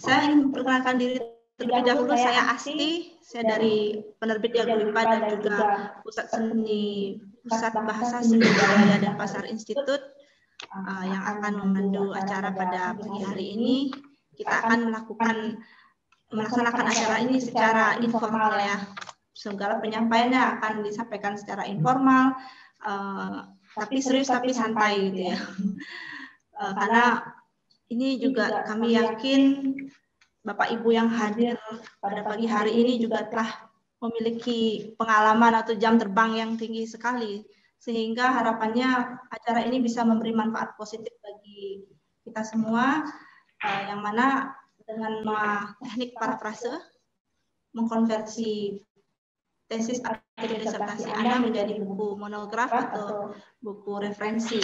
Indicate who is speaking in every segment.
Speaker 1: Saya ingin memperkenalkan diri terlebih dahulu. Saya Asti, saya dari penerbit Yaguipa dan juga Pusat Bahasa Seni Budaya dan Pasar Institut yang akan memandu acara pada pagi hari ini. Kita akan melaksanakan acara ini secara informal ya. Segala penyampaiannya akan disampaikan secara informal, tapi serius tapi santai gitu ya. Karena ini juga kami yakin Bapak Ibu yang hadir pada pagi hari ini juga telah memiliki pengalaman atau jam terbang yang tinggi sekali, sehingga harapannya acara ini bisa memberi manfaat positif bagi kita semua, yang mana dengan teknik parafrase mengkonversi tesis atau disertasi Anda menjadi buku monograf atau buku referensi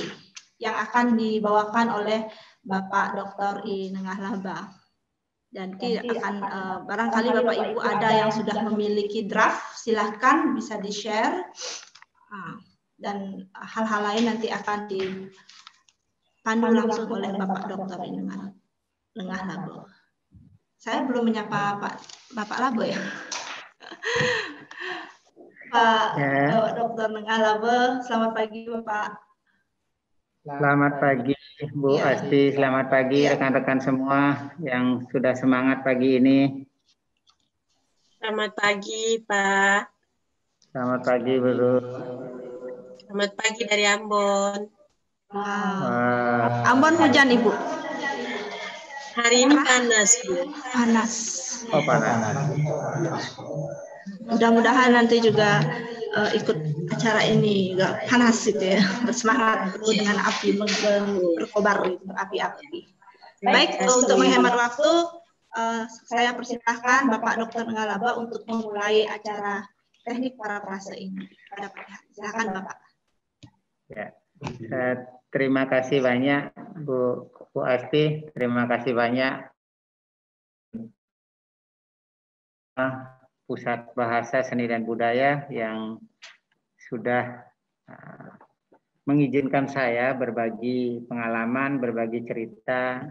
Speaker 1: yang akan dibawakan oleh Bapak Dr. I. Nengah Laba. Dan akan barangkali Bapak Ibu ada yang sudah memiliki draft, silahkan bisa di-share. Dan hal-hal lain nanti akan dipandu langsung oleh Bapak Dr. I. Nengah Laba. Saya belum menyapa Bapak Laba ya. Pak Dr. Nengah Laba, selamat pagi Bapak.
Speaker 2: Selamat pagi Bu Asti, selamat pagi rekan-rekan semua yang sudah semangat pagi ini.
Speaker 3: Selamat pagi Pak.
Speaker 2: Selamat pagi Bu.
Speaker 3: Selamat pagi dari Ambon.
Speaker 1: Ambon hujan Ibu?
Speaker 3: Hari ini panas Bu.
Speaker 1: Panas.
Speaker 2: Oh panas.
Speaker 1: Mudah-mudahan nanti juga ikut acara ini juga panas gitu ya, bersemangat penuh dengan api berkobar gitu, berapi-api. Baik, untuk menghemat waktu, saya persilahkan Bapak Dr. Nengah Laba untuk memulai acara teknik parafrase ini pada pagi hari. Silakan Bapak.
Speaker 2: Ya, terima kasih banyak Bu Asti, terima kasih banyak Pusat Bahasa Seni dan Budaya yang sudah mengizinkan saya berbagi pengalaman, berbagi cerita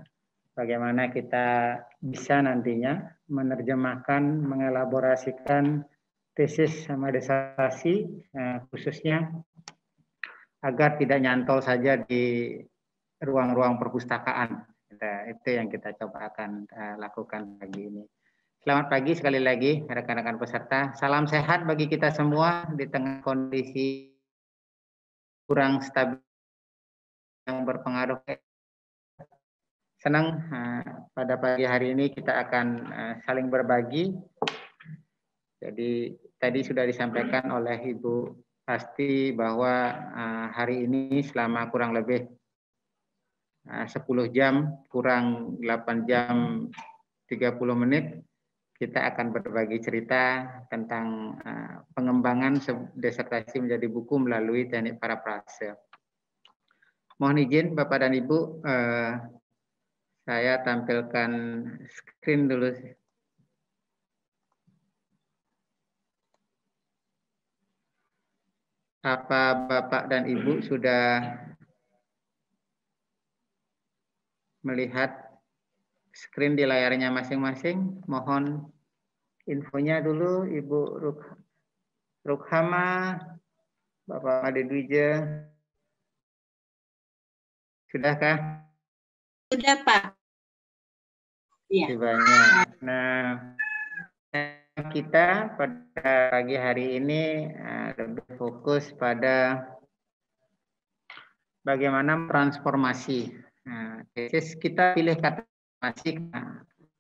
Speaker 2: bagaimana kita bisa nantinya menerjemahkan, mengelaborasikan tesis sama disertasi khususnya agar tidak nyantol saja di ruang-ruang perpustakaan. Itu yang kita coba akan lakukan pagi ini. Selamat pagi sekali lagi rekan-rekan peserta. Salam sehat bagi kita semua di tengah kondisi kurang stabil yang berpengaruh. Senang pada pagi hari ini kita akan saling berbagi. Jadi tadi sudah disampaikan oleh Ibu Asti bahwa hari ini selama kurang lebih 10 jam kurang 8 jam 30 menit kita akan berbagi cerita tentang pengembangan disertasi menjadi buku melalui teknik parafrase. Mohon izin Bapak dan Ibu, saya tampilkan screen dulu. Apa Bapak dan Ibu sudah melihat screen di layarnya masing-masing? Mohon infonya dulu Ibu Rukhama, Bapak Ade Dwija. Sudahkah?
Speaker 3: Sudah Pak.
Speaker 2: Iya. Banyak. Nah, kita pada pagi hari ini lebih fokus pada bagaimana transformasi. Tesis kita pilih kata transformasi.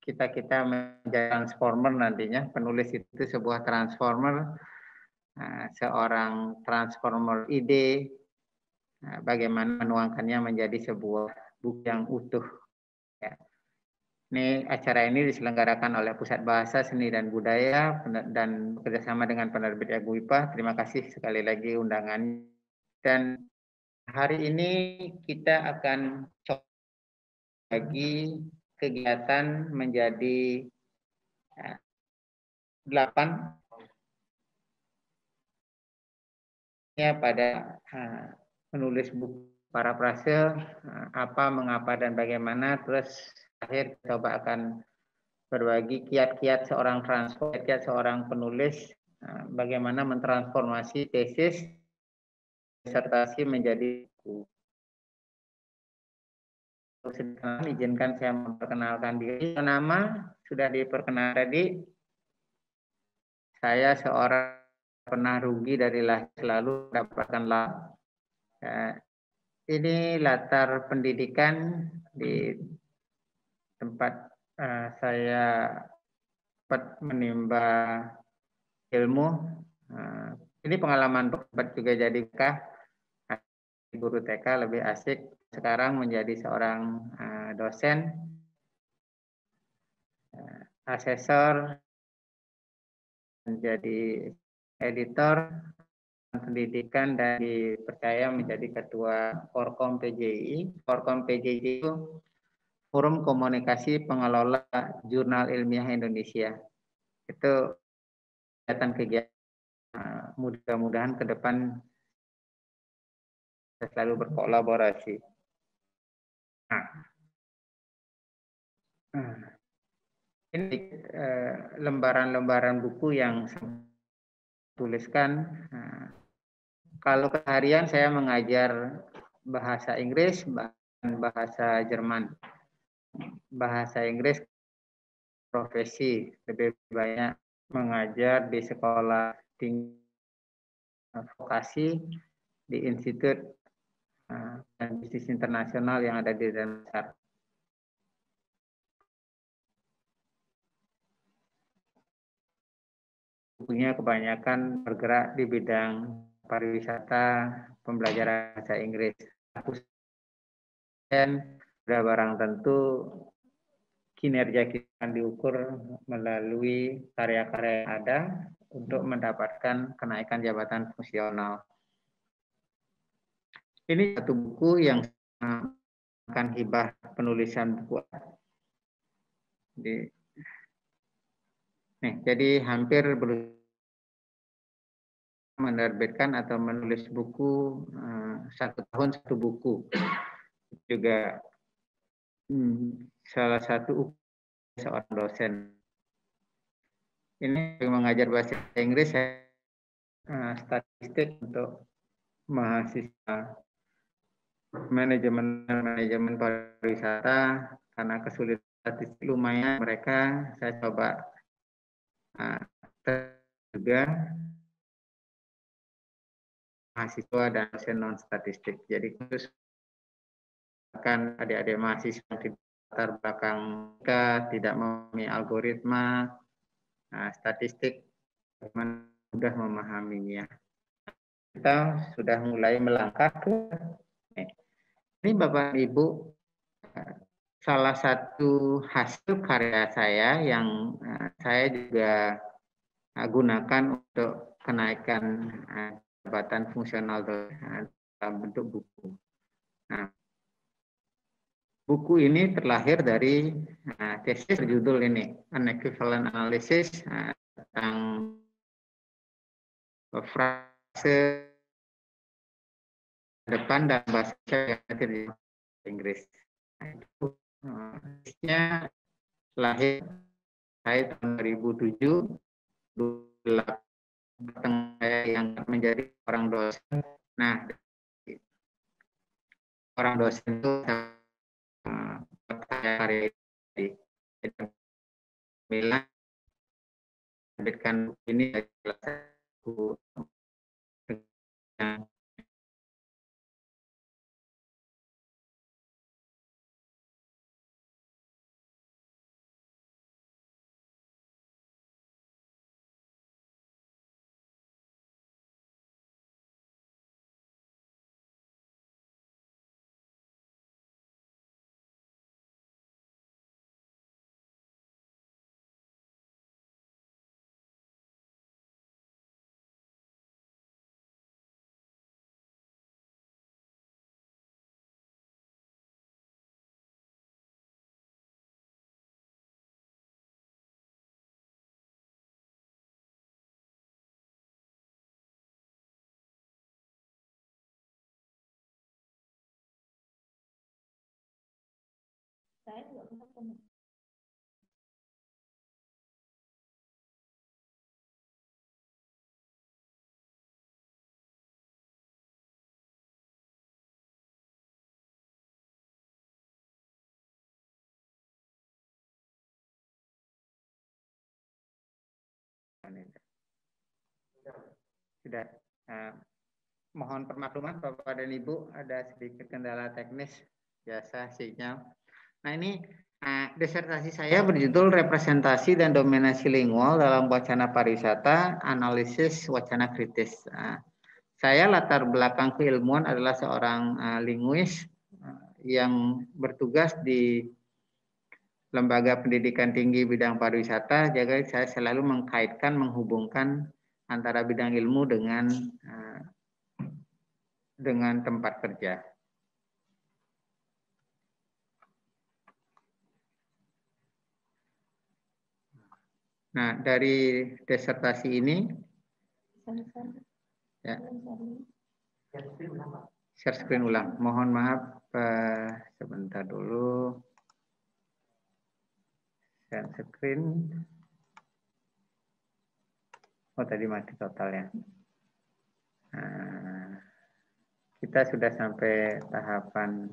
Speaker 2: Kita menjadi transformer nantinya. Penulis itu sebuah transformer, seorang transformer ide. Bagaimana menuangkannya menjadi sebuah buku yang utuh. Ya. Ini acara ini diselenggarakan oleh Pusat Bahasa Seni dan Budaya dan bekerjasama dengan penerbit Yaguipa. Terima kasih sekali lagi undangannya. Dan hari ini kita akan coba bagi kegiatan menjadi 8 pada menulis buku parafrase apa, mengapa, dan bagaimana. Terus akhir coba akan berbagi kiat-kiat seorang transport, kiat seorang penulis, bagaimana mentransformasi tesis disertasi menjadi buku. Izinkan saya memperkenalkan diri. Nama sudah diperkenalkan tadi. Saya seorang pernah rugi dari lahir selalu mendapatkan ini latar pendidikan di tempat saya dapat menimba ilmu. Ini pengalaman tempat juga jadi guru TK lebih asik. Sekarang menjadi seorang dosen, asesor, menjadi editor pendidikan dan dipercaya menjadi ketua Forkom PJI. Forkom PJI itu Forum Komunikasi Pengelola Jurnal Ilmiah Indonesia. Itu kegiatan mudah-mudahan ke depan selalu berkolaborasi. Ini lembaran-lembaran buku yang saya tuliskan. Kalau keseharian saya mengajar bahasa Inggris dan bahasa Jerman. Bahasa Inggris profesi, lebih banyak mengajar di sekolah tinggi vokasi di Institut dan Bisnis Internasional yang ada di Denpasar. Bukunya kebanyakan bergerak di bidang pariwisata, pembelajaran bahasa Inggris. Dan sudah barang tentu kinerja kita diukur melalui karya-karya yang ada untuk mendapatkan kenaikan jabatan fungsional. Ini satu buku yang akan hibah penulisan buku. Jadi hampir menerbitkan atau menulis buku 1 tahun 1 buku. Juga salah satu seorang dosen. Ini mengajar bahasa Inggris, statistik untuk mahasiswa manajemen pariwisata. Karena kesulitan statistik lumayan mereka, saya coba juga mahasiswa dan dosen non statistik. Jadi khusus akan adik-adik mahasiswa di latar belakang tidak memahami algoritma statistik, mudah memahaminya. Kita sudah mulai melangkah ke ini Bapak Ibu, salah satu hasil karya saya yang saya juga gunakan untuk kenaikan jabatan fungsional dalam bentuk buku. Nah, buku ini terlahir dari tesis berjudul ini, An Equivalent Analysis tentang frase depan dan bahasa di Inggris. Tesisnya lahir saya tahun 2007, yang menjadi orang dosen. Nah, orang dosen itu karya ini bilang terbitkan ini buku
Speaker 1: Saya nggak bisa
Speaker 2: itu. Sudah. Mohon permakluman Bapak dan Ibu, ada sedikit kendala teknis, biasa sinyal. Nah ini disertasi saya berjudul Representasi dan Dominasi Lingual dalam Wacana Pariwisata, Analisis Wacana Kritis. Saya latar belakang keilmuan adalah seorang linguis yang bertugas di Lembaga Pendidikan Tinggi bidang pariwisata. Jadi saya selalu mengkaitkan, menghubungkan antara bidang ilmu dengan tempat kerja. Nah, dari disertasi ini, ya, share screen ulang. Mohon maaf, sebentar dulu. Share screen. Oh, tadi mati totalnya. Nah, kita sudah sampai tahapan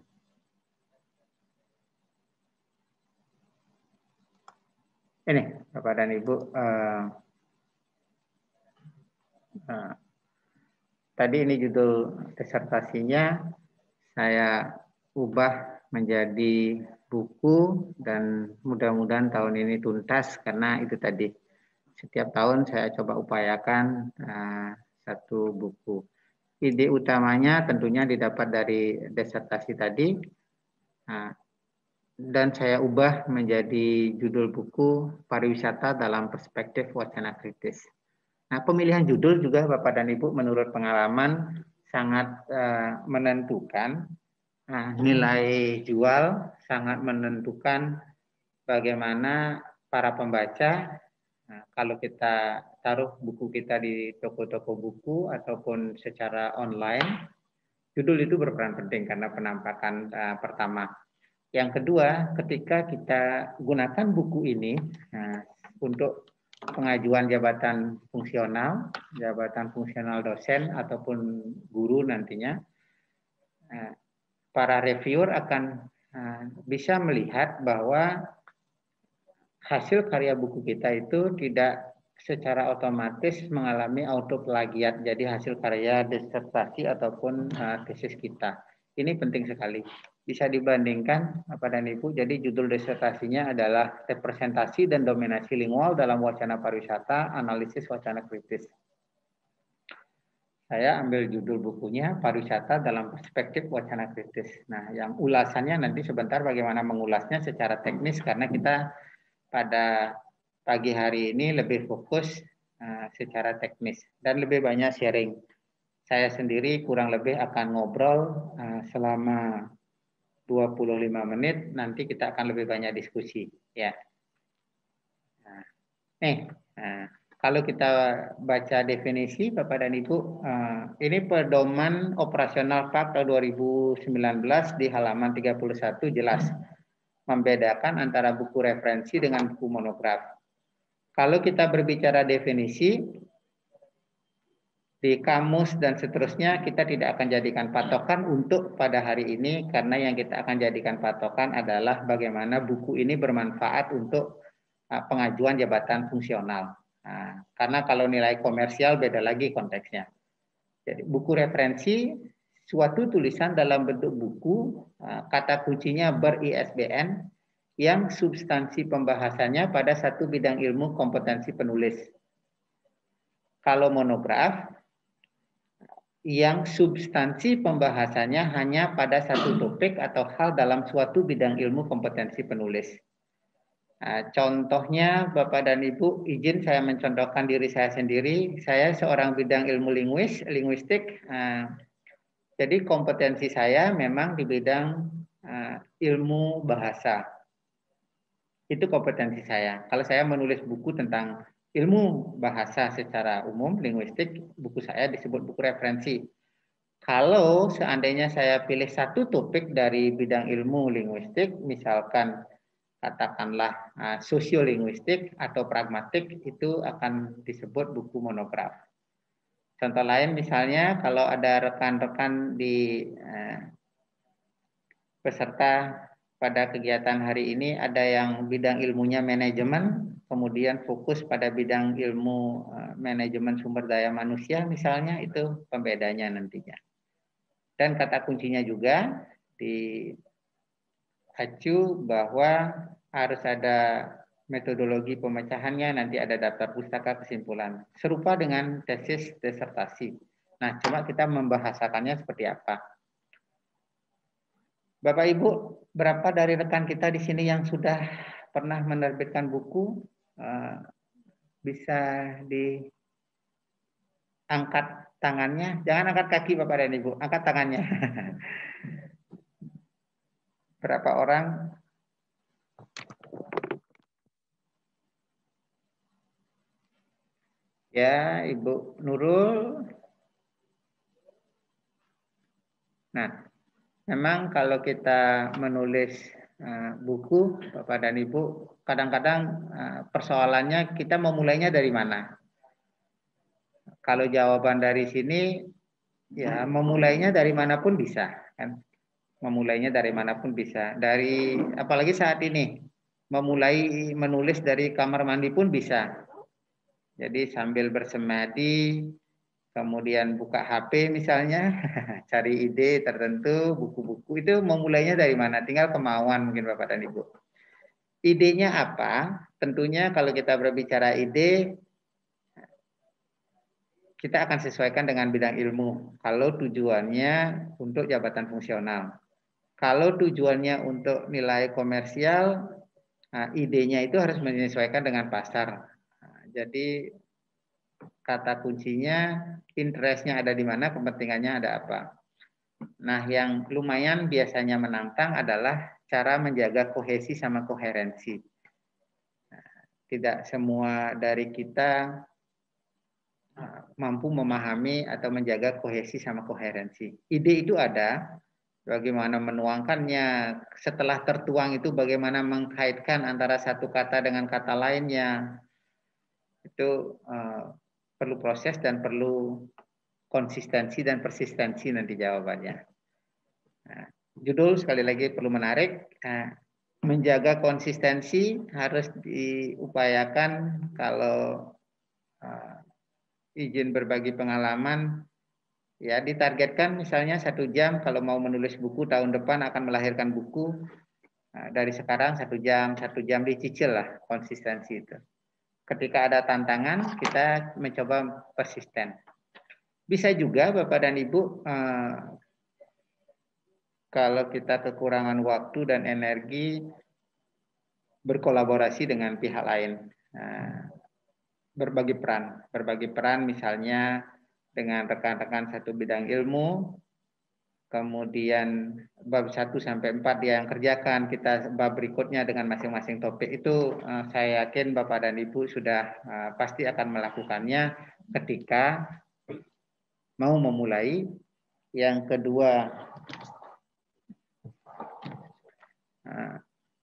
Speaker 2: ini, Bapak dan Ibu. Tadi ini judul disertasinya saya ubah menjadi buku dan mudah-mudahan tahun ini tuntas karena itu tadi setiap tahun saya coba upayakan satu buku. Ide utamanya tentunya didapat dari disertasi tadi dan saya ubah menjadi judul buku Pariwisata dalam Perspektif Wacana Kritis. Nah, pemilihan judul juga Bapak dan Ibu menurut pengalaman sangat menentukan nilai jual, sangat menentukan bagaimana para pembaca kalau kita taruh buku kita di toko-toko buku ataupun secara online, judul itu berperan penting karena penampakan pertama. Yang kedua, ketika kita gunakan buku ini untuk pengajuan jabatan fungsional dosen ataupun guru nantinya, para reviewer akan bisa melihat bahwa hasil karya buku kita itu tidak secara otomatis mengalami auto plagiat jadi hasil karya disertasi ataupun tesis kita. Ini penting sekali. Bisa dibandingkan Bapak dan Ibu, jadi judul disertasinya adalah Representasi dan Dominasi Lingual dalam Wacana Pariwisata, Analisis Wacana Kritis. Saya ambil judul bukunya Pariwisata dalam Perspektif Wacana Kritis. Nah, yang ulasannya nanti sebentar bagaimana mengulasnya secara teknis karena kita pada pagi hari ini lebih fokus secara teknis dan lebih banyak sharing. Saya sendiri kurang lebih akan ngobrol selama 25 menit, nanti kita akan lebih banyak diskusi. Ya. Kalau kita baca definisi Bapak dan Ibu, ini pedoman operasional PAK tahun 2019 di halaman 31 jelas membedakan antara buku referensi dengan buku monograf. Kalau kita berbicara definisi di kamus dan seterusnya, kita tidak akan jadikan patokan untuk pada hari ini karena yang kita akan jadikan patokan adalah bagaimana buku ini bermanfaat untuk pengajuan jabatan fungsional. Karena kalau nilai komersial beda lagi konteksnya. Jadi buku referensi suatu tulisan dalam bentuk buku, kata kuncinya ber-ISBN yang substansi pembahasannya pada satu bidang ilmu kompetensi penulis. Kalau monograf, yang substansi pembahasannya hanya pada satu topik atau hal dalam suatu bidang ilmu kompetensi penulis. Contohnya Bapak dan Ibu, izin saya mencontohkan diri saya sendiri. Saya seorang bidang ilmu linguistik. Jadi kompetensi saya memang di bidang ilmu bahasa. Itu kompetensi saya. Kalau saya menulis buku tentang ilmu bahasa secara umum, linguistik, buku saya disebut buku referensi. Kalau seandainya saya pilih satu topik dari bidang ilmu linguistik, misalkan katakanlah sosiolinguistik atau pragmatik, itu akan disebut buku monograf. Contoh lain misalnya kalau ada rekan-rekan di peserta pada kegiatan hari ini ada yang bidang ilmunya manajemen, kemudian fokus pada bidang ilmu manajemen sumber daya manusia misalnya, itu pembedanya nantinya. Dan kata kuncinya juga di acu bahwa harus ada metodologi pemecahannya, nanti ada daftar pustaka kesimpulan. Serupa dengan tesis disertasi. Nah, cuma kita membahasakannya seperti apa. Bapak Ibu, berapa dari rekan kita di sini yang sudah pernah menerbitkan buku? Bisa diangkat tangannya. Jangan angkat kaki Bapak dan Ibu, angkat tangannya. Berapa orang? Ya, Ibu Nurul. Nah, memang kalau kita menulis buku, Bapak dan Ibu, kadang-kadang persoalannya kita memulainya dari mana? Kalau jawaban dari sini, ya memulainya dari manapun bisa, kan? Memulainya dari manapun bisa. Dari apalagi saat ini, memulai menulis dari kamar mandi pun bisa. Jadi sambil bersemadi, kemudian buka HP misalnya, cari ide tertentu, buku-buku itu memulainya dari mana? Tinggal kemauan mungkin Bapak dan Ibu. Idenya apa? Tentunya kalau kita berbicara ide, kita akan sesuaikan dengan bidang ilmu. Kalau tujuannya untuk jabatan fungsional. Kalau tujuannya untuk nilai komersial, idenya itu harus menyesuaikan dengan pasar. Jadi kata kuncinya, interestnya ada di mana, kepentingannya ada apa. Nah, yang lumayan biasanya menantang adalah cara menjaga kohesi sama koherensi. Tidak semua dari kita mampu memahami atau menjaga kohesi sama koherensi. Ide itu ada, bagaimana menuangkannya, setelah tertuang itu bagaimana mengkaitkan antara satu kata dengan kata lainnya, itu perlu proses dan perlu konsistensi dan persistensi nanti jawabannya. Nah, judul sekali lagi perlu menarik, menjaga konsistensi harus diupayakan. Kalau izin berbagi pengalaman, ya ditargetkan misalnya 1 jam, kalau mau menulis buku tahun depan akan melahirkan buku, dari sekarang 1 jam dicicil lah konsistensi itu. Ketika ada tantangan kita mencoba persisten. Bisa juga Bapak dan Ibu, kalau kita kekurangan waktu dan energi, berkolaborasi dengan pihak lain, berbagi peran misalnya dengan rekan-rekan satu bidang ilmu, kemudian bab 1 sampai 4 dia yang kerjakan, kita bab berikutnya dengan masing-masing topik itu, saya yakin Bapak dan Ibu sudah pasti akan melakukannya ketika mau memulai. Yang kedua,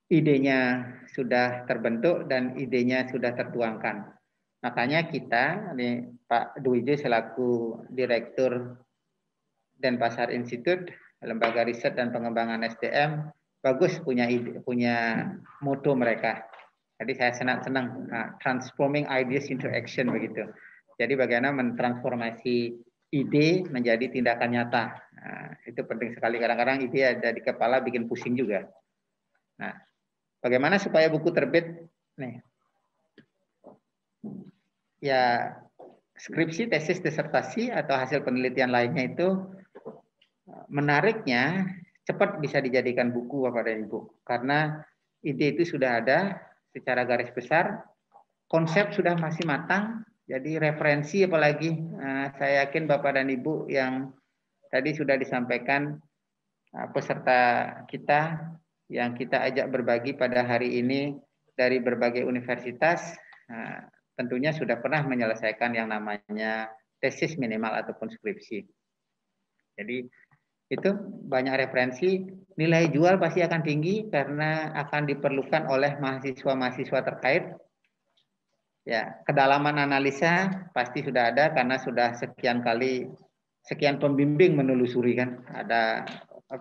Speaker 2: idenya sudah terbentuk dan idenya sudah tertuangkan. Makanya kita, ini Pak Dwijo selaku Direktur Denpasar Institute, Lembaga Riset dan Pengembangan SDM, bagus punya ide, punya moto mereka. Jadi saya senang transforming ideas into action begitu. Jadi bagaimana mentransformasi ide menjadi tindakan nyata. Nah, itu penting sekali. Kadang-kadang ide ada di kepala bikin pusing juga. Nah, bagaimana supaya buku terbit? Nih, ya skripsi, tesis, disertasi atau hasil penelitian lainnya itu menariknya cepat bisa dijadikan buku Bapak dan Ibu, karena ide itu sudah ada secara garis besar, konsep sudah masih matang, jadi referensi apalagi saya yakin Bapak dan Ibu yang tadi sudah disampaikan peserta kita yang kita ajak berbagi pada hari ini dari berbagai universitas, tentunya sudah pernah menyelesaikan yang namanya tesis minimal ataupun skripsi. Jadi itu banyak referensi, nilai jual pasti akan tinggi karena akan diperlukan oleh mahasiswa-mahasiswa terkait. Ya, kedalaman analisa pasti sudah ada karena sudah sekian pembimbing menelusuri kan. Ada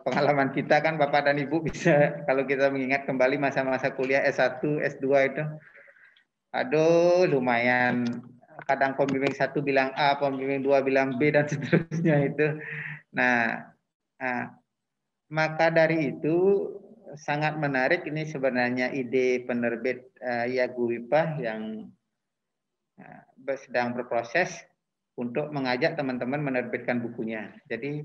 Speaker 2: pengalaman kita kan Bapak dan Ibu bisa kalau kita mengingat kembali masa-masa kuliah S1, S2 itu Aduh, lumayan. Kadang pembimbing 1 bilang A, pembimbing 2 bilang B, dan seterusnya itu. Nah, maka dari itu sangat menarik ini sebenarnya ide penerbit Yagwipa yang sedang berproses untuk mengajak teman-teman menerbitkan bukunya. Jadi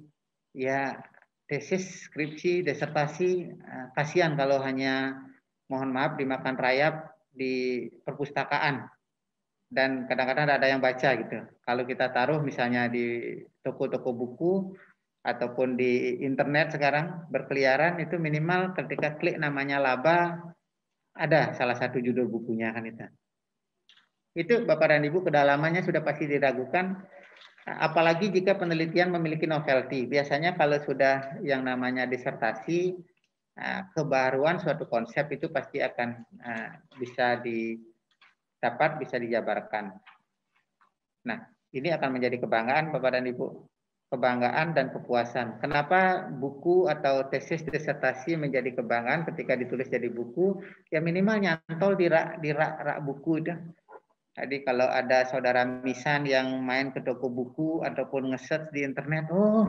Speaker 2: ya tesis, skripsi, disertasi, kasihan kalau hanya mohon maaf dimakan rayap di perpustakaan dan kadang-kadang ada yang baca gitu. Kalau kita taruh misalnya di toko-toko buku ataupun di internet sekarang berkeliaran, itu minimal ketika klik namanya laba ada salah satu judul bukunya kan itu. Itu Bapak dan Ibu kedalamannya sudah pasti diragukan. Apalagi jika penelitian memiliki novelty. Biasanya kalau sudah yang namanya disertasi, kebaruan suatu konsep itu pasti akan bisa didapat, bisa dijabarkan. Nah, ini akan menjadi kebanggaan Bapak dan Ibu. Kebanggaan dan kepuasan. Kenapa buku atau tesis disertasi menjadi kebanggaan ketika ditulis jadi buku? Ya minimal nyantol di rak buku itu. Jadi kalau ada saudara Misan yang main ke toko buku ataupun nge-search di internet, oh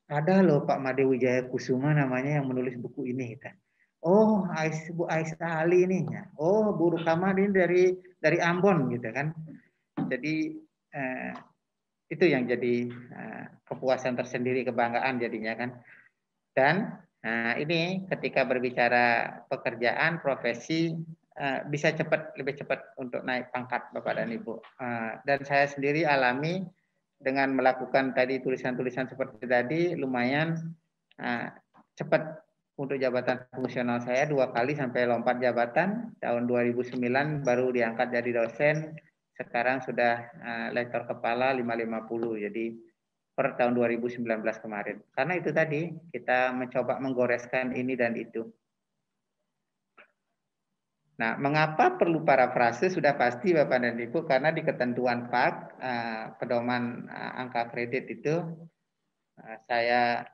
Speaker 2: ada loh Pak Made Wijaya Kusuma namanya yang menulis buku ini. Gitu. Oh, Bu Aisyah Ali ini. Oh, Bu Rukama ini dari Ambon gitu kan. Jadi itu yang jadi kepuasan tersendiri, kebanggaan jadinya kan. Dan ini ketika berbicara pekerjaan, profesi, bisa lebih cepat untuk naik pangkat Bapak dan Ibu. Dan saya sendiri alami dengan melakukan tadi tulisan-tulisan seperti tadi, lumayan cepat untuk jabatan fungsional saya 2 kali sampai lompat jabatan. Tahun 2009 baru diangkat jadi dosen, sekarang sudah lektor kepala 550. Jadi per tahun 2019 kemarin. Karena itu tadi kita mencoba menggoreskan ini dan itu. Nah, mengapa perlu parafrase sudah pasti Bapak dan Ibu, karena di ketentuan PAK, pedoman angka kredit itu saya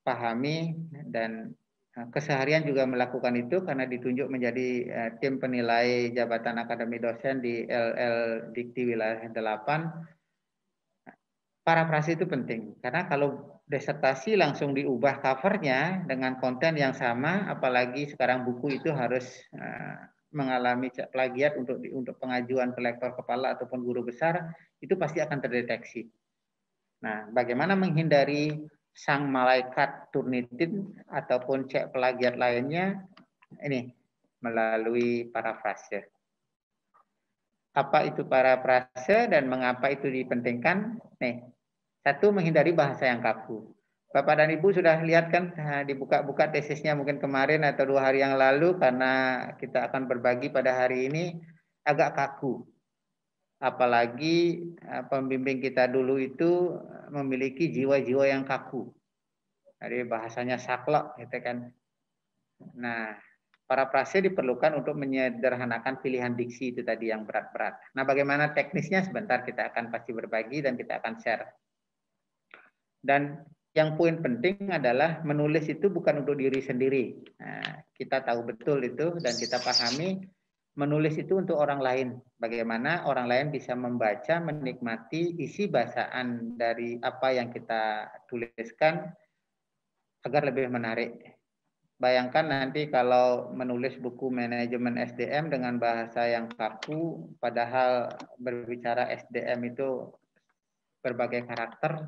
Speaker 2: pahami dan keseharian juga melakukan itu karena ditunjuk menjadi tim penilai jabatan akademi dosen di LL Dikti Wilayah 8. Parafrase itu penting karena kalau disertasi langsung diubah covernya dengan konten yang sama, apalagi sekarang buku itu harus mengalami plagiat untuk pengajuan ke lektor kepala ataupun guru besar, itu pasti akan terdeteksi. Nah, bagaimana menghindari sang malaikat Turnitin ataupun cek plagiat lainnya? Ini melalui parafrase. Apa itu parafrase dan mengapa itu dipentingkan? Nih, satu, menghindari bahasa yang kaku. Bapak dan Ibu sudah lihat kan dibuka-buka tesisnya mungkin kemarin atau 2 hari yang lalu, karena kita akan berbagi pada hari ini agak kaku. Apalagi pembimbing kita dulu itu memiliki jiwa-jiwa yang kaku. Jadi bahasanya saklek gitu kan. Nah, parafrase diperlukan untuk menyederhanakan pilihan diksi itu tadi yang berat-berat. Nah, bagaimana teknisnya sebentar kita akan pasti berbagi dan kita akan share. Dan yang poin penting adalah menulis itu bukan untuk diri sendiri. Nah, kita tahu betul itu dan kita pahami menulis itu untuk orang lain. Bagaimana orang lain bisa membaca, menikmati isi bahasaan dari apa yang kita tuliskan agar lebih menarik. Bayangkan nanti kalau menulis buku manajemen SDM dengan bahasa yang kaku, padahal berbicara SDM itu berbagai karakter.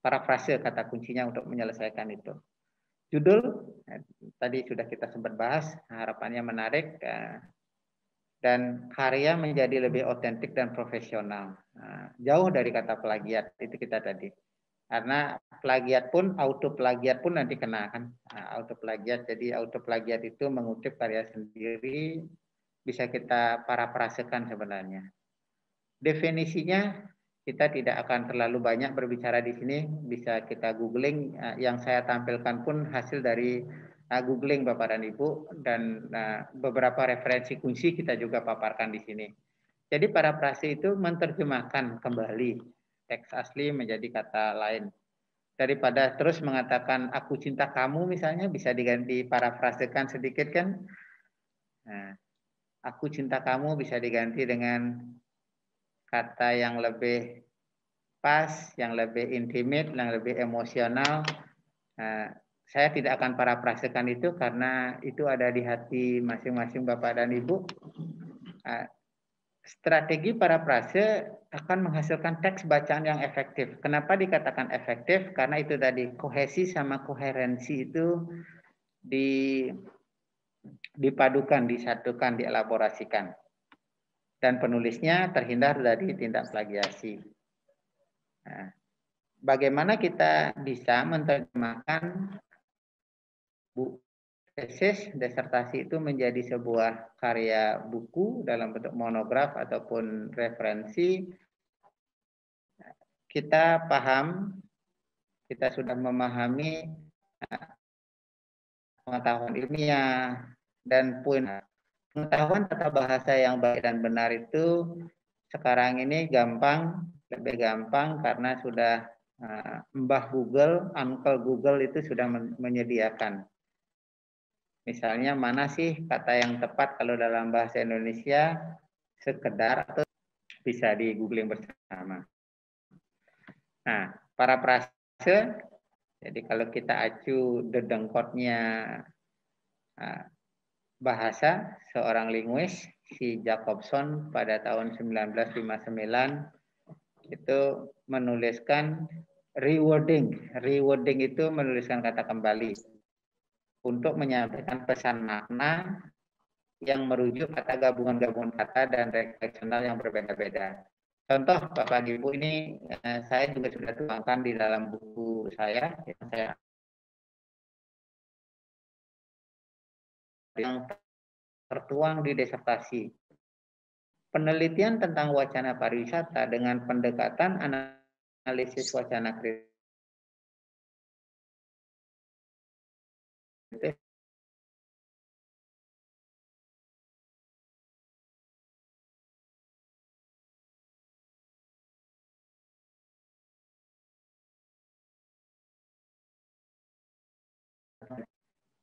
Speaker 2: Parafrase kata kuncinya untuk menyelesaikan itu. Judul tadi sudah kita sempat bahas, harapannya menarik dan karya menjadi lebih otentik dan profesional. Jauh dari kata plagiat itu kita tadi. Karena plagiat pun, auto plagiat pun nanti kena kan. Auto plagiat, jadi auto plagiat itu mengutip karya sendiri, bisa kita parafrasekan sebenarnya. Definisinya kita tidak akan terlalu banyak berbicara di sini, bisa kita googling. Yang saya tampilkan pun hasil dari googling Bapak dan Ibu, dan beberapa referensi kunci kita juga paparkan di sini. Jadi parafrase itu menerjemahkan kembali teks asli menjadi kata lain. Daripada terus mengatakan aku cinta kamu misalnya, bisa diganti parafrasekan sedikit kan. Nah, aku cinta kamu bisa diganti dengan kata yang lebih pas, yang lebih intimate, yang lebih emosional. Saya tidak akan paraphrasekan itu karena itu ada di hati masing-masing Bapak dan Ibu. Strategi paraphrase akan menghasilkan teks bacaan yang efektif. Kenapa dikatakan efektif? Karena itu tadi, kohesi sama koherensi itu dipadukan, disatukan, dielaborasikan. Dan penulisnya terhindar dari tindak plagiasi. Nah, bagaimana kita bisa menerjemahkan tesis, disertasi itu menjadi sebuah karya buku dalam bentuk monograf ataupun referensi. Kita paham, kita sudah memahami pengetahuan ilmiah dan pengetahuan tata bahasa yang baik dan benar itu sekarang ini gampang, lebih gampang karena sudah Mbah Google, Uncle Google itu sudah menyediakan. Misalnya mana sih kata yang tepat kalau dalam bahasa Indonesia, sekedar atau bisa di googling bersama. Nah, paraphrase, jadi kalau kita acu dedengkotnya bahasa, seorang linguis, si Jacobson pada tahun 1959 itu menuliskan rewording. Rewording itu menuliskan kata kembali untuk menyampaikan pesan makna yang merujuk kata gabungan-gabungan kata dan refleksional yang berbeda-beda. Contoh Bapak Ibu ini saya juga sudah tuangkan di dalam buku saya yang tertuang di disertasi. Penelitian tentang wacana pariwisata dengan pendekatan analisis wacana kritis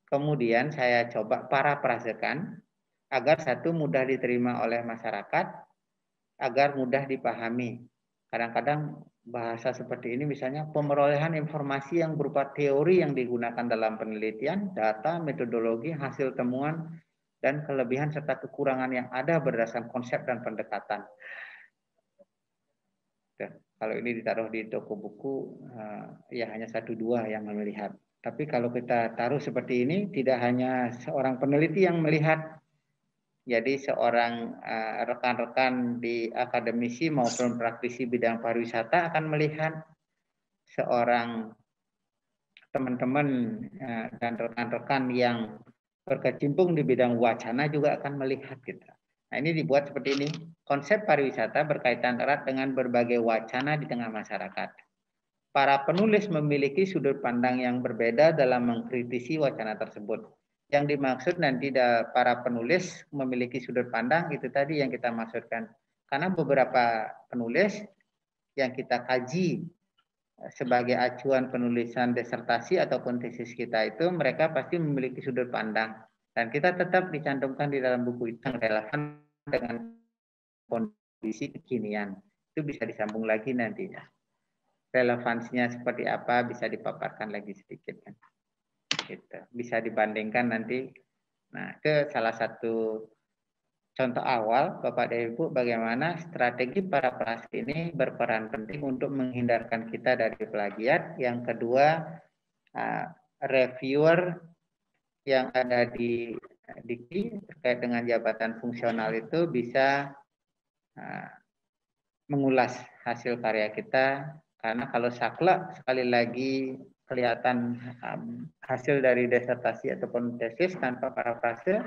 Speaker 2: kemudian saya coba paraphrasekan agar satu mudah diterima oleh masyarakat, agar mudah dipahami. Kadang-kadang bahasa seperti ini misalnya pemerolehan informasi yang berupa teori yang digunakan dalam penelitian, data, metodologi, hasil temuan, dan kelebihan serta kekurangan yang ada berdasarkan konsep dan pendekatan. Kalau ini ditaruh di toko buku, ya hanya 1-2 yang melihat. Tapi kalau kita taruh seperti ini, tidak hanya seorang peneliti yang melihat, jadi seorang rekan-rekan di akademisi maupun praktisi bidang pariwisata akan melihat, seorang teman-teman dan rekan-rekan yang berkecimpung di bidang wacana juga akan melihat kita. Nah, ini dibuat seperti ini. Konsep pariwisata berkaitan erat dengan berbagai wacana di tengah masyarakat. Para penulis memiliki sudut pandang yang berbeda dalam mengkritisi wacana tersebut. Yang dimaksud nanti para penulis memiliki sudut pandang itu tadi yang kita maksudkan. Karena beberapa penulis yang kita kaji sebagai acuan penulisan disertasi ataupun tesis kita itu, mereka pasti memiliki sudut pandang. Dan kita tetap dicantumkan di dalam buku itu yang relevan dengan kondisi kekinian. Itu bisa disambung lagi nantinya. Relevansinya seperti apa bisa dipaparkan lagi sedikit kan. Gitu. Bisa dibandingkan nanti. Nah, itu salah satu contoh awal Bapak dan Ibu bagaimana strategi paraphrase ini berperan penting untuk menghindarkan kita dari plagiat. Yang kedua, reviewer yang ada di Dikti terkait dengan jabatan fungsional itu bisa mengulas hasil karya kita. Karena kalau saklek sekali lagi kelihatan hasil dari disertasi ataupun tesis tanpa paraphrase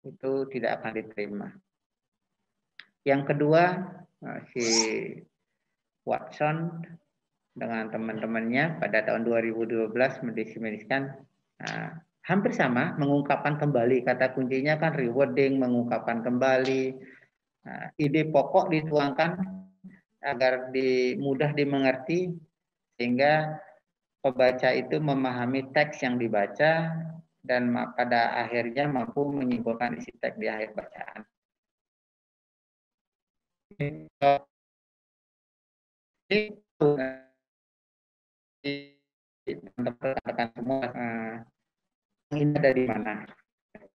Speaker 2: itu tidak akan diterima. Yang kedua, si Watson dengan teman-temannya pada tahun 2012 mendefinisikan hampir sama, mengungkapkan kembali, kata kuncinya kan rewording, mengungkapkan kembali, ide pokok dituangkan agar mudah dimengerti sehingga pembaca itu memahami teks yang dibaca dan pada akhirnya mampu menyimpulkan isi teks di akhir bacaan. Teman-teman semua ini ada di mana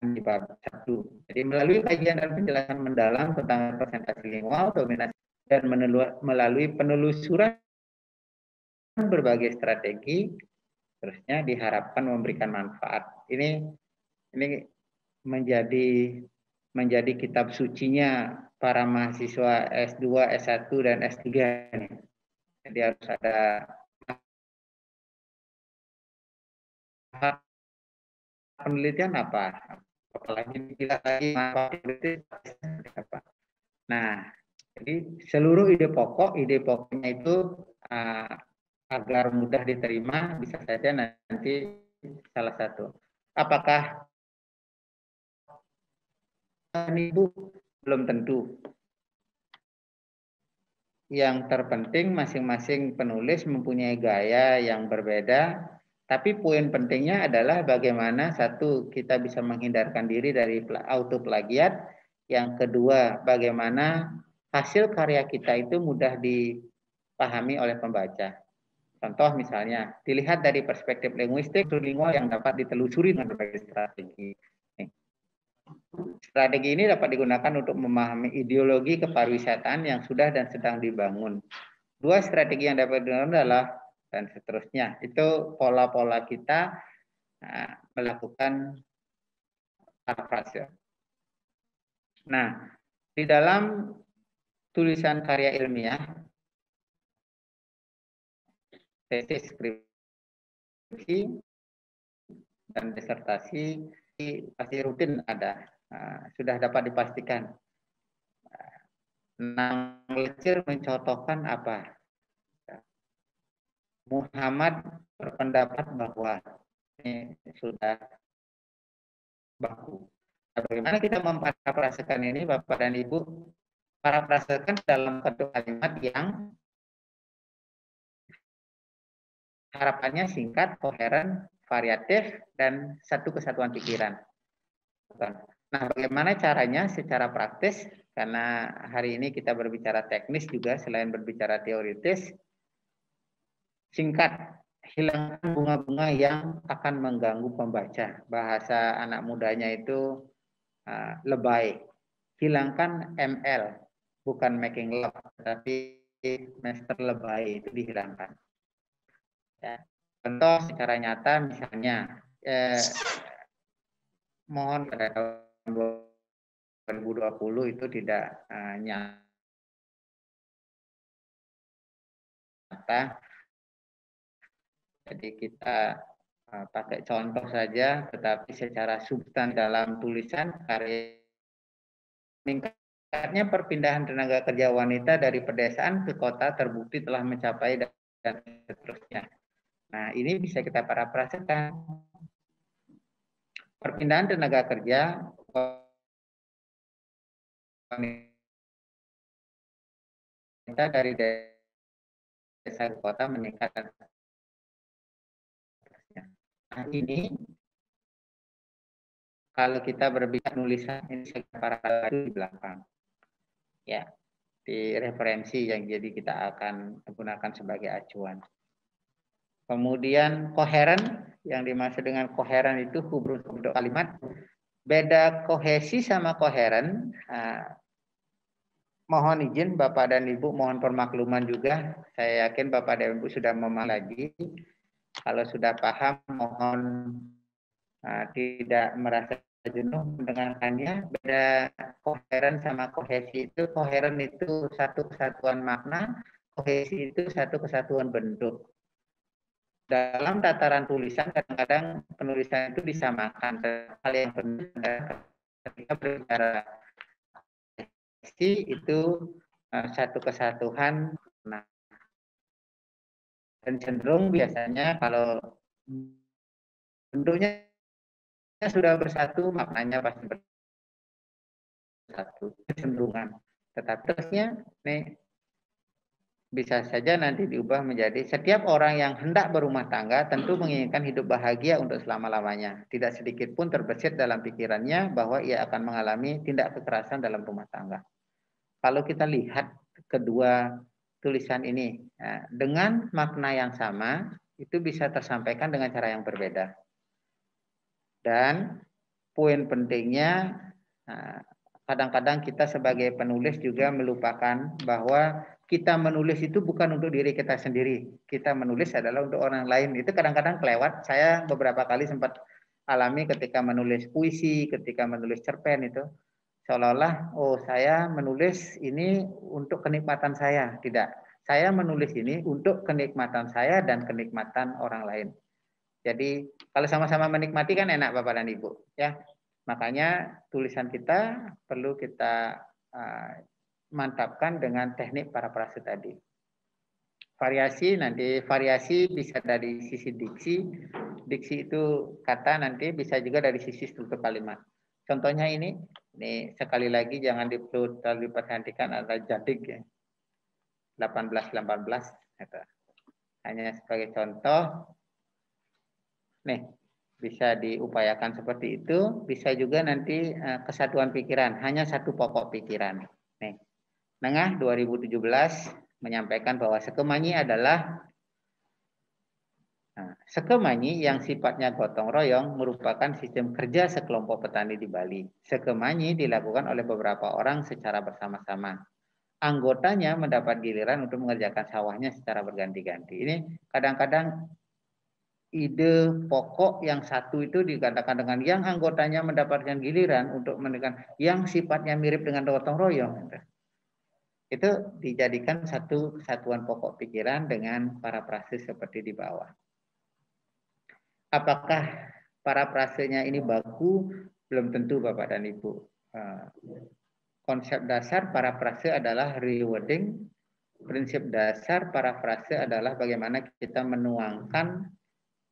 Speaker 2: di bab 1. Jadi melalui kajian dan penjelasan mendalam tentang representasi lingual, dominasi, dan melalui penelusuran berbagai strategi, terusnya diharapkan memberikan manfaat. Ini menjadi kitab sucinya para mahasiswa S2, S1 dan S3. Jadi harus ada penelitian apa? Apalagi apa? Nah, jadi seluruh ide pokoknya itu agar mudah diterima bisa saja nanti salah satu. Apakah Ibu? Belum tentu. Yang terpenting masing-masing penulis mempunyai gaya yang berbeda, tapi poin pentingnya adalah bagaimana satu, kita bisa menghindarkan diri dari auto plagiat, yang kedua, bagaimana hasil karya kita itu mudah dipahami oleh pembaca. Contoh misalnya, dilihat dari perspektif linguistik, lingual yang dapat ditelusuri dengan berbagai strategi. Strategi ini dapat digunakan untuk memahami ideologi kepariwisataan yang sudah dan sedang dibangun. Dua strategi yang dapat digunakan adalah dan seterusnya. Itu pola-pola kita melakukan parafrase. Nah, di dalam tulisan karya ilmiah, tesis, skripsi, dan disertasi pasti rutin ada, sudah dapat dipastikan. Lecture mencontohkan apa? Muhammad berpendapat bahwa ini sudah baku. Bagaimana kita memparafrasekan ini, Bapak dan Ibu? Parafrasekan dalam satu kalimat yang harapannya singkat, koheren, variatif, dan satu kesatuan pikiran. Nah, bagaimana caranya secara praktis? Karena hari ini kita berbicara teknis juga, selain berbicara teoritis. Singkat, hilangkan bunga-bunga yang akan mengganggu pembaca. Bahasa anak mudanya itu lebay. Hilangkan ML, bukan making love, tapi master lebay itu dihilangkan. Ya. Contoh secara nyata misalnya, mohon pada tahun 2020 itu tidak nyata. Jadi kita pakai contoh saja, tetapi secara substan dalam tulisan karya meningkatnya perpindahan tenaga kerja wanita dari pedesaan ke kota terbukti telah mencapai dan seterusnya. Nah, ini bisa kita parafrasekan. Perpindahan tenaga kerja wanita dari desa ke kota meningkat. Nah, ini kalau kita berbicara nulisan ini para di belakang, ya, di referensi yang jadi kita akan gunakan sebagai acuan. Kemudian koheren, yang dimaksud dengan koheren itu hubungan bentuk kalimat. Beda kohesi sama koheren. Mohon izin Bapak dan Ibu, mohon permakluman juga. Saya yakin Bapak dan Ibu sudah memahami lagi. Kalau sudah paham, mohon tidak merasa jenuh mendengarkannya. Beda koheren sama kohesi itu, koheren itu satu kesatuan makna, kohesi itu satu kesatuan bentuk. Dalam tataran tulisan kadang-kadang penulisan itu disamakan. Hal yang benar ketika berbicara itu satu kesatuan. Nah, dan cenderung biasanya kalau bentuknya sudah bersatu, maknanya pasti bersatu, kecenderungan. Tetapi terusnya nih bisa saja nanti diubah menjadi setiap orang yang hendak berumah tangga tentu menginginkan hidup bahagia untuk selama-lamanya. Tidak sedikit pun terbesit dalam pikirannya bahwa ia akan mengalami tindak kekerasan dalam rumah tangga. Kalau kita lihat kedua tulisan ini, dengan makna yang sama, itu bisa tersampaikan dengan cara yang berbeda. Dan poin pentingnya, kadang-kadang kita sebagai penulis juga melupakan bahwa kita menulis itu bukan untuk diri kita sendiri. Kita menulis adalah untuk orang lain. Itu kadang-kadang kelewat. Saya beberapa kali sempat alami ketika menulis puisi, ketika menulis cerpen itu. Seolah-olah, oh saya menulis ini untuk kenikmatan saya. Tidak. Saya menulis ini untuk kenikmatan saya dan kenikmatan orang lain. Jadi kalau sama-sama menikmati kan enak Bapak dan Ibu. Ya. Makanya tulisan kita perlu kita mantapkan dengan teknik parafrase tadi. Variasi bisa dari sisi diksi. Diksi itu kata, nanti bisa juga dari sisi struktur kalimat. Contohnya ini sekali lagi jangan terlalu diperhatikan ada jadik ya. 18 gitu. Hanya sebagai contoh. Nih, bisa diupayakan seperti itu, bisa juga nanti kesatuan pikiran, hanya satu pokok pikiran. Nih. Nengah 2017 menyampaikan bahwa sekemanyi adalah sekemanyi yang sifatnya gotong royong merupakan sistem kerja sekelompok petani di Bali. Sekemanyi dilakukan oleh beberapa orang secara bersama-sama. Anggotanya mendapat giliran untuk mengerjakan sawahnya secara berganti-ganti. Ini kadang-kadang ide pokok yang satu itu dikatakan dengan yang anggotanya mendapatkan giliran untuk menentukan yang sifatnya mirip dengan gotong royong. Itu dijadikan satu kesatuan pokok pikiran dengan parafrase seperti di bawah. Apakah parafrasenya ini baku? Belum tentu Bapak dan Ibu. Konsep dasar parafrase adalah rewording. Prinsip dasar parafrase adalah bagaimana kita menuangkan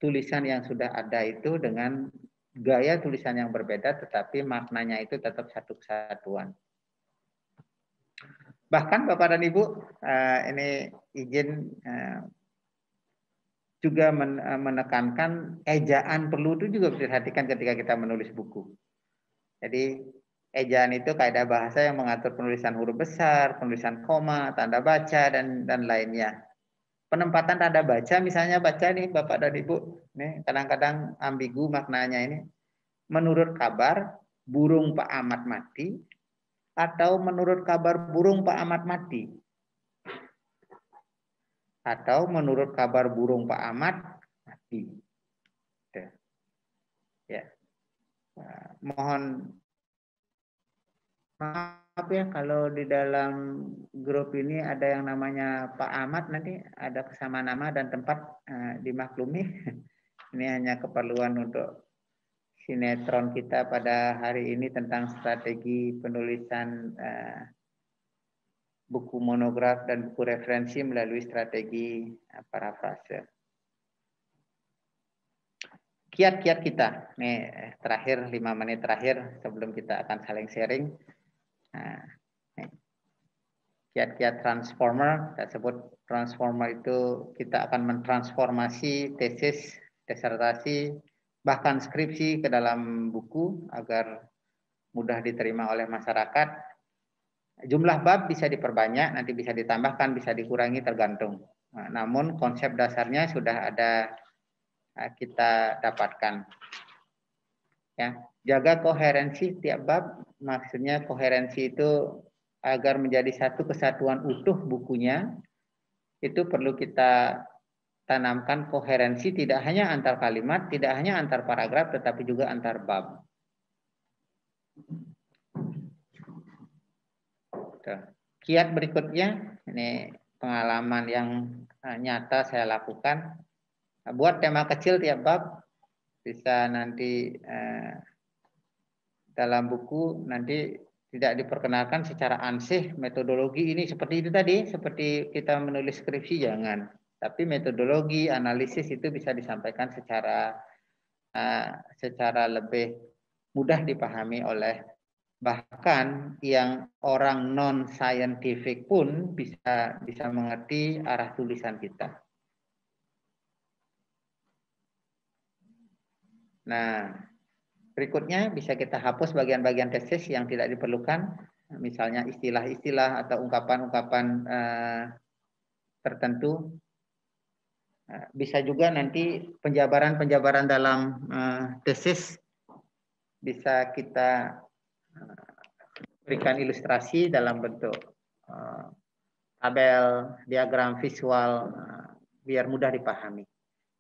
Speaker 2: tulisan yang sudah ada itu dengan gaya tulisan yang berbeda, tetapi maknanya itu tetap satu kesatuan. Bahkan Bapak dan Ibu, ini izin juga menekankan ejaan perlu itu juga diperhatikan ketika kita menulis buku. Jadi ejaan itu kaidah bahasa yang mengatur penulisan huruf besar, penulisan koma, tanda baca dan lainnya. Penempatan tanda baca, misalnya baca nih Bapak dan Ibu, nih kadang-kadang ambigu maknanya ini. Menurut kabar burung Pak Ahmad mati, atau menurut kabar burung Pak Ahmad mati, atau menurut kabar burung Pak Ahmad mati. Ya, mohon maaf ya kalau di dalam grup ini ada yang namanya Pak Ahmad, nanti ada kesamaan nama dan tempat, dimaklumi. Ini hanya keperluan untuk sinetron kita pada hari ini tentang strategi penulisan buku monograf dan buku referensi melalui strategi parafrase. Kiat-kiat kita, nih terakhir 5 menit terakhir sebelum kita akan saling sharing. Kiat-kiat transformer, kita sebut transformer itu kita akan mentransformasi tesis, disertasi, bahkan skripsi ke dalam buku agar mudah diterima oleh masyarakat. Jumlah bab bisa diperbanyak, nanti bisa ditambahkan, bisa dikurangi tergantung. Namun konsep dasarnya sudah ada kita dapatkan. Ya, jaga koherensi tiap bab, maksudnya koherensi itu agar menjadi satu kesatuan utuh bukunya, itu perlu kita tanamkan koherensi tidak hanya antar kalimat, tidak hanya antar paragraf, tetapi juga antar bab. Kiat berikutnya, ini pengalaman yang nyata saya lakukan. Buat tema kecil tiap bab, bisa nanti dalam buku nanti tidak diperkenalkan secara ansih metodologi ini seperti itu tadi, seperti kita menulis skripsi jangan. Tapi metodologi, analisis itu bisa disampaikan secara lebih mudah dipahami oleh Bahkan yang orang non-scientific pun bisa mengerti arah tulisan kita. Nah, berikutnya bisa kita hapus bagian-bagian tesis yang tidak diperlukan, misalnya istilah-istilah atau ungkapan-ungkapan tertentu. Bisa juga nanti penjabaran-penjabaran dalam tesis bisa kita berikan ilustrasi dalam bentuk tabel, diagram visual, biar mudah dipahami.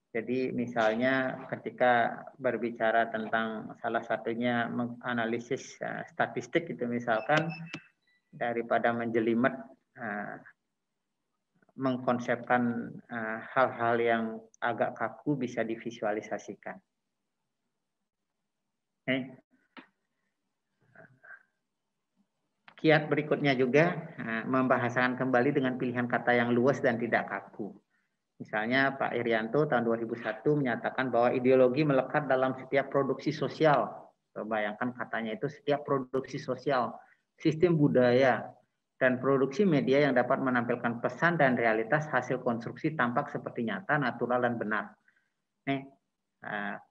Speaker 2: Jadi misalnya ketika berbicara tentang salah satunya menganalisis statistik itu misalkan, daripada menjelimet mengkonsepkan hal-hal yang agak kaku bisa divisualisasikan. Kiat berikutnya juga membahasakan kembali dengan pilihan kata yang luas dan tidak kaku. Misalnya Pak Irianto tahun 2001 menyatakan bahwa ideologi melekat dalam setiap produksi sosial. Bayangkan katanya itu setiap produksi sosial, sistem budaya, dan produksi media yang dapat menampilkan pesan dan realitas hasil konstruksi tampak seperti nyata, natural, dan benar.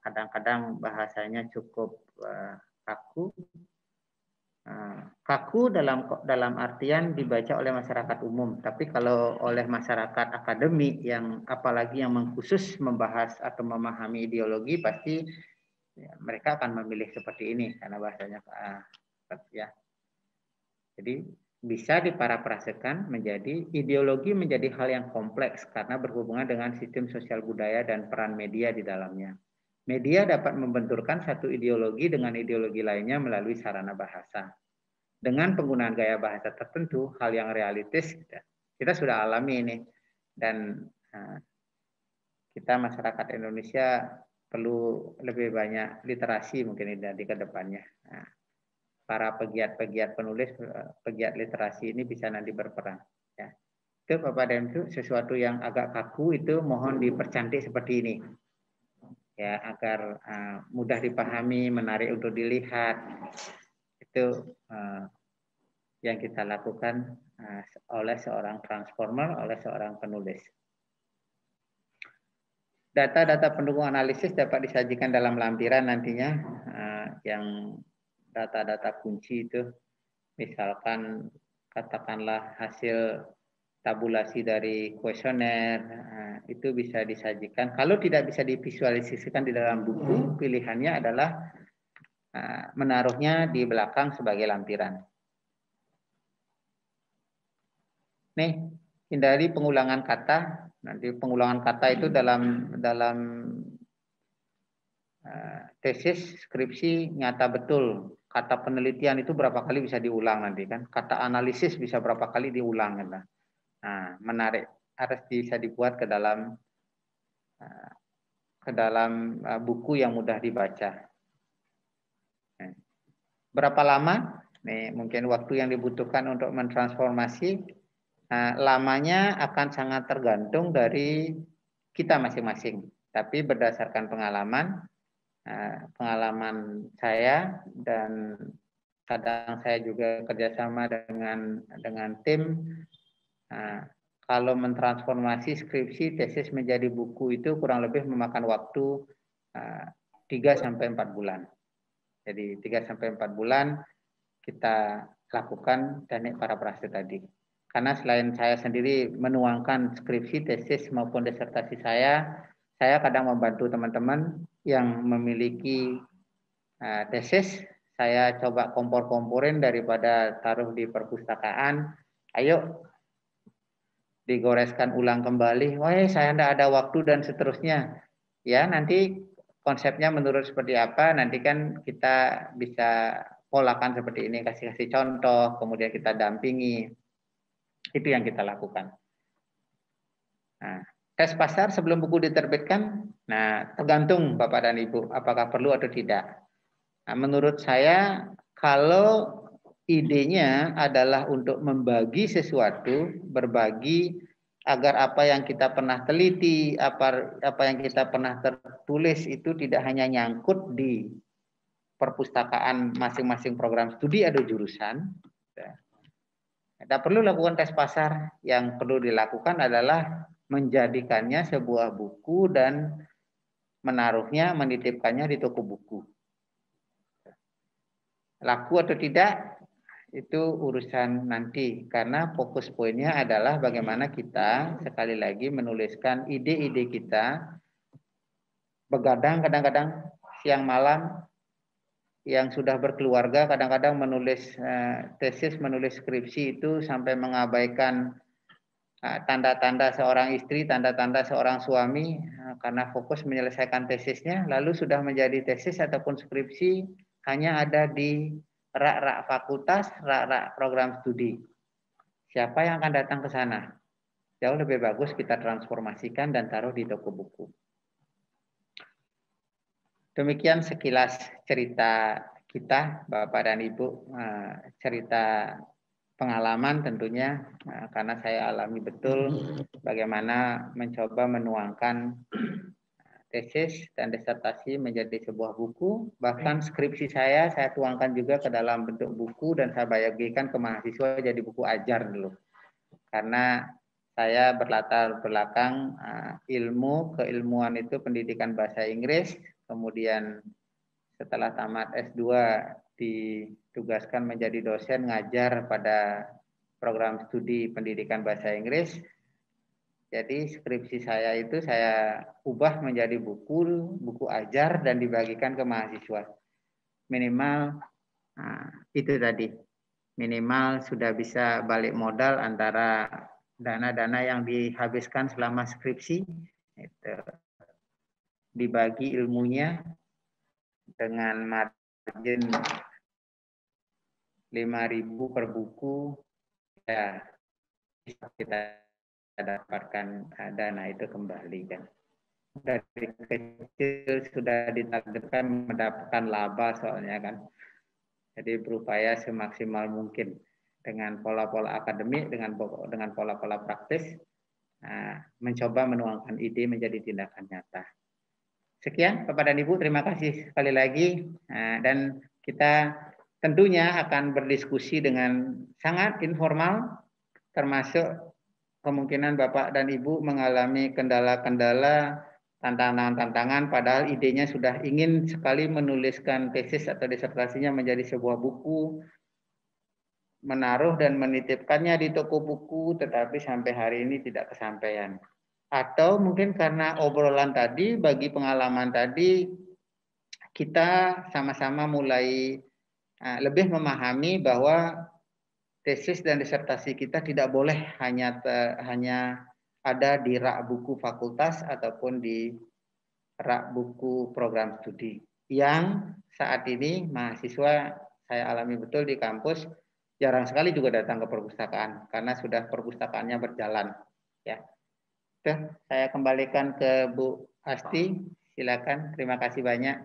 Speaker 2: Kadang-kadang bahasanya cukup kaku. Kaku dalam artian dibaca oleh masyarakat umum, tapi kalau oleh masyarakat akademik yang apalagi yang mengkhusus membahas atau memahami ideologi, pasti ya, mereka akan memilih seperti ini karena bahasanya ya. Jadi bisa diparafrasekan menjadi ideologi menjadi hal yang kompleks karena berhubungan dengan sistem sosial budaya dan peran media di dalamnya. Media dapat membenturkan satu ideologi dengan ideologi lainnya melalui sarana bahasa. Dengan penggunaan gaya bahasa tertentu, hal yang realistis kita sudah alami ini. Dan kita masyarakat Indonesia perlu lebih banyak literasi mungkin di kedepannya. Para pegiat-pegiat penulis, pegiat literasi ini bisa nanti berperan. Ya. Itu Bapak dan Ibu, sesuatu yang agak kaku itu mohon dipercantik seperti ini. Ya, agar mudah dipahami, menarik untuk dilihat. Itu yang kita lakukan oleh seorang transformer, oleh seorang penulis. Data-data pendukung analisis dapat disajikan dalam lampiran nantinya, yang data-data kunci itu, misalkan katakanlah hasil tabulasi dari kuesioner, itu bisa disajikan. Kalau tidak bisa divisualisasikan di dalam buku, pilihannya adalah menaruhnya di belakang sebagai lampiran. Nih, hindari pengulangan kata. Nanti pengulangan kata itu dalam tesis, skripsi nyata betul. Kata penelitian itu berapa kali bisa diulang nanti kan. Kata analisis bisa berapa kali diulang kan. Nah, menarik. Harus bisa dibuat ke dalam buku yang mudah dibaca. Berapa lama? Nih, mungkin waktu yang dibutuhkan untuk mentransformasi. Lamanya akan sangat tergantung dari kita masing-masing. Tapi berdasarkan pengalaman saya dan kadang saya juga kerjasama dengan tim. Kalau mentransformasi skripsi tesis menjadi buku itu kurang lebih memakan waktu 3-4 bulan. Jadi 3-4 bulan kita lakukan teknik parafrase tadi. Karena selain saya sendiri menuangkan skripsi, tesis maupun disertasi saya kadang membantu teman-teman yang memiliki tesis. Saya coba kompor-komporin daripada taruh di perpustakaan. Ayo digoreskan ulang kembali. Wah, saya tidak ada waktu dan seterusnya. Ya, nanti konsepnya menurut seperti apa, nanti kan kita bisa polakan seperti ini, kasih contoh, kemudian kita dampingi. Itu yang kita lakukan. Nah, tes pasar sebelum buku diterbitkan, nah tergantung Bapak dan Ibu, apakah perlu atau tidak. Nah, menurut saya, kalau idenya adalah untuk membagi sesuatu, berbagi agar apa yang kita pernah teliti, apa yang kita pernah tertulis itu tidak hanya nyangkut di perpustakaan masing-masing program studi ada jurusan. Tidak perlu lakukan tes pasar. Yang perlu dilakukan adalah menjadikannya sebuah buku dan menaruhnya, menitipkannya di toko buku. Laku atau tidak, itu urusan nanti. Karena fokus poinnya adalah bagaimana kita, sekali lagi, menuliskan ide-ide kita, begadang kadang-kadang siang malam, yang sudah berkeluarga kadang-kadang menulis tesis, menulis skripsi itu sampai mengabaikan tanda-tanda seorang istri, tanda-tanda seorang suami karena fokus menyelesaikan tesisnya, lalu sudah menjadi tesis ataupun skripsi hanya ada di rak-rak fakultas, rak-rak program studi. Siapa yang akan datang ke sana? Jauh lebih bagus kita transformasikan dan taruh di toko buku. Demikian sekilas cerita kita, Bapak dan Ibu, cerita pengalaman tentunya, karena saya alami betul bagaimana mencoba menuangkan tesis dan disertasi menjadi sebuah buku. Bahkan skripsi saya tuangkan juga ke dalam bentuk buku dan saya bagikan ke mahasiswa jadi buku ajar dulu. Karena saya berlatar belakang keilmuan itu pendidikan bahasa Inggris. Kemudian setelah tamat S2 ditugaskan menjadi dosen ngajar pada program studi pendidikan bahasa Inggris. Jadi skripsi saya itu saya ubah menjadi buku ajar dan dibagikan ke mahasiswa. Minimal itu tadi. Minimal sudah bisa balik modal antara dana-dana yang dihabiskan selama skripsi. Itu. Dibagi ilmunya dengan margin 5.000 per buku, ya bisa kita dapatkan dana itu kembali kan. Dari kecil sudah ditakdirkan mendapatkan laba soalnya kan. Jadi berupaya semaksimal mungkin dengan pola-pola akademik, dengan pola-pola praktis, mencoba menuangkan ide menjadi tindakan nyata. Sekian Bapak dan Ibu, terima kasih sekali lagi, dan kita tentunya akan berdiskusi dengan sangat informal, termasuk kemungkinan Bapak dan Ibu mengalami kendala-kendala, tantangan-tantangan, padahal idenya sudah ingin sekali menuliskan tesis atau disertasinya menjadi sebuah buku, menaruh dan menitipkannya di toko buku, tetapi sampai hari ini tidak kesampaian. Atau mungkin karena obrolan tadi, bagi pengalaman tadi, kita sama-sama mulai lebih memahami bahwa tesis dan disertasi kita tidak boleh hanya ada di rak buku fakultas ataupun di rak buku program studi. Yang saat ini mahasiswa saya alami betul di kampus jarang sekali juga datang ke perpustakaan karena sudah perpustakaannya berjalan. Ya. Saya kembalikan ke Bu Asti, silakan. Terima kasih banyak.